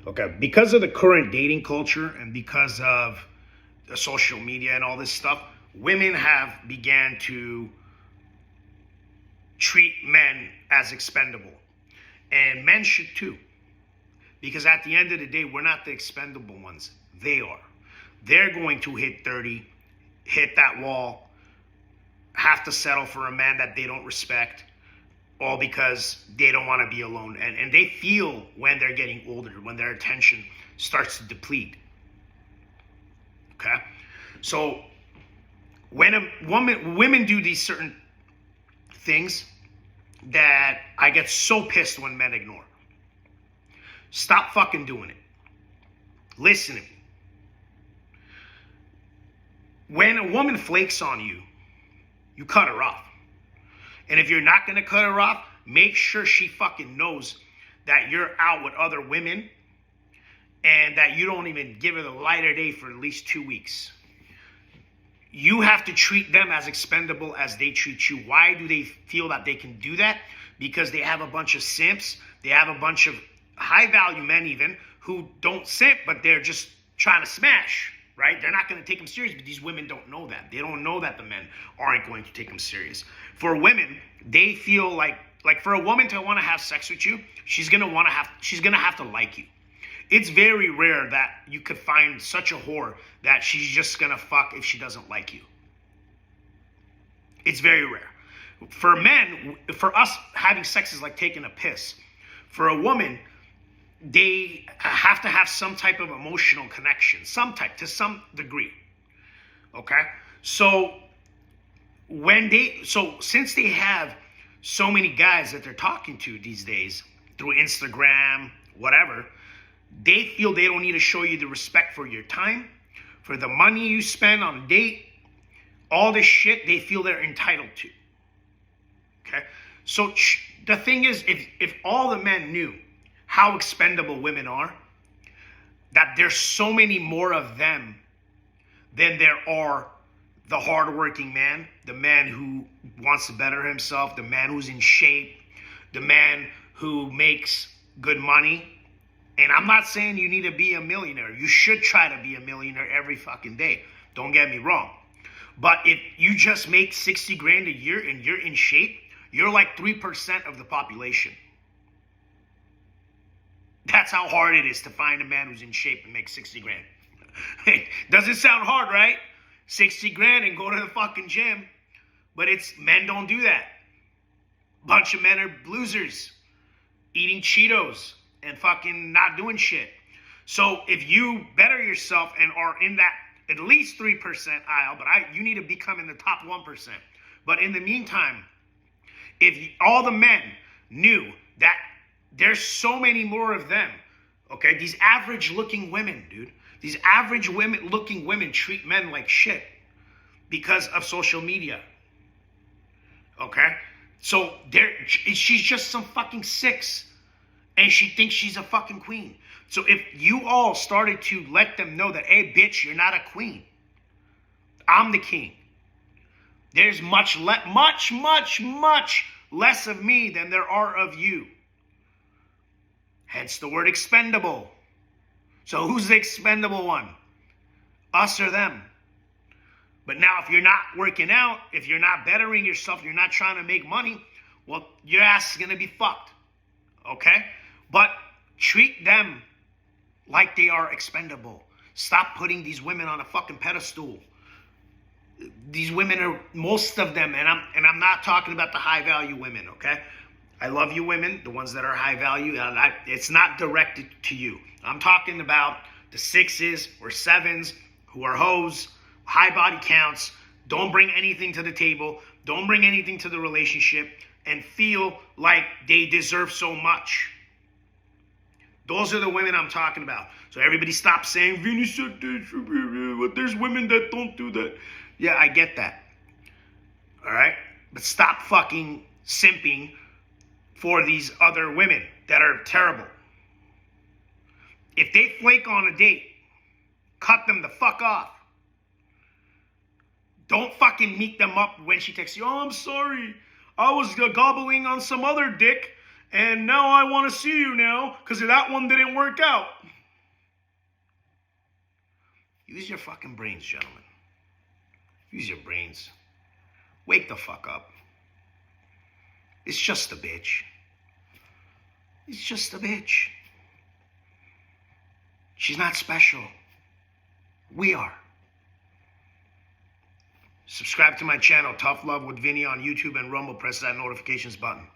Okay, because of the current dating culture and because of the social media and all this stuff, women have began to treat men as expendable. And men should too. Because at the end of the day, we're not the expendable ones. They are. They're going to hit 30, hit that wall, have to settle for a man that they don't respect, all because they don't want to be alone. And they feel when they're getting older, when their attention starts to deplete. Okay? So when women do these certain things that I get so pissed when men ignore. Stop fucking doing it. Listen to me. When a woman flakes on you, you cut her off. And if you're not going to cut her off, make sure she fucking knows that you're out with other women and that you don't even give her the light of day for at least 2 weeks. You have to treat them as expendable as they treat you. Why do they feel that they can do that? Because they have a bunch of simps. They have a bunch of high-value men even who don't simp, but they're just trying to smash, right? They're not going to take them serious, but these women don't know that. They don't know that the men aren't going to take them serious. For women, they feel like for a woman to want to have sex with you, she's going to have to like you. It's very rare that you could find such a whore that she's just going to fuck if she doesn't like you. It's very rare. For men, for us, having sex is like taking a piss. For a woman, they have to have some type of emotional connection, to some degree. Okay? So since they have so many guys that they're talking to these days through Instagram, whatever, they feel they don't need to show you the respect for your time, for the money you spend on a date, all this shit they feel they're entitled to. Okay? So the thing is, if all the men knew how expendable women are, that there's so many more of them than there are the hardworking man, the man who wants to better himself, the man who's in shape, the man who makes good money. And I'm not saying you need to be a millionaire. You should try to be a millionaire every fucking day. Don't get me wrong. But if you just make 60 grand a year and you're in shape, you're like 3% of the population. That's how hard it is to find a man who's in shape and make 60 grand. Doesn't sound hard, right? 60 grand and go to the fucking gym. But men don't do that. Bunch of men are losers, eating Cheetos and fucking not doing shit. So if you better yourself and are in that at least 3% aisle, but you need to become in the top 1%. But in the meantime, if all the men knew that there's so many more of them, okay? These average-looking women, dude. These average-looking women treat men like shit because of social media, okay? So she's just some fucking six, and she thinks she's a fucking queen. So if you all started to let them know that, hey, bitch, you're not a queen. I'm the king. There's much less of me than there are of you. Hence the word expendable. So who's the expendable one? Us or them? But now if you're not working out, if you're not bettering yourself, you're not trying to make money, well, your ass is going to be fucked. Okay? But treat them like they are expendable. Stop putting these women on a fucking pedestal. These women are, most of them, and I'm not talking about the high value women, okay? I love you women, the ones that are high value. It's not directed to you. I'm talking about the 6s or 7s who are hoes, high body counts, don't bring anything to the table, don't bring anything to the relationship, and feel like they deserve so much. Those are the women I'm talking about. So everybody stop saying, Vinny said this, but there's women that don't do that. Yeah, I get that. All right? But stop fucking simping for these other women that are terrible. If they flake on a date, cut them the fuck off. Don't fucking meet them up when she texts you, oh, I'm sorry. I was gobbling on some other dick, and now I want to see you now because that one didn't work out. Use your fucking brains, gentlemen. Use your brains. Wake the fuck up. It's just a bitch. It's just a bitch. She's not special. We are. Subscribe to my channel, Tough Love with Vinny on YouTube and Rumble. Press that notifications button.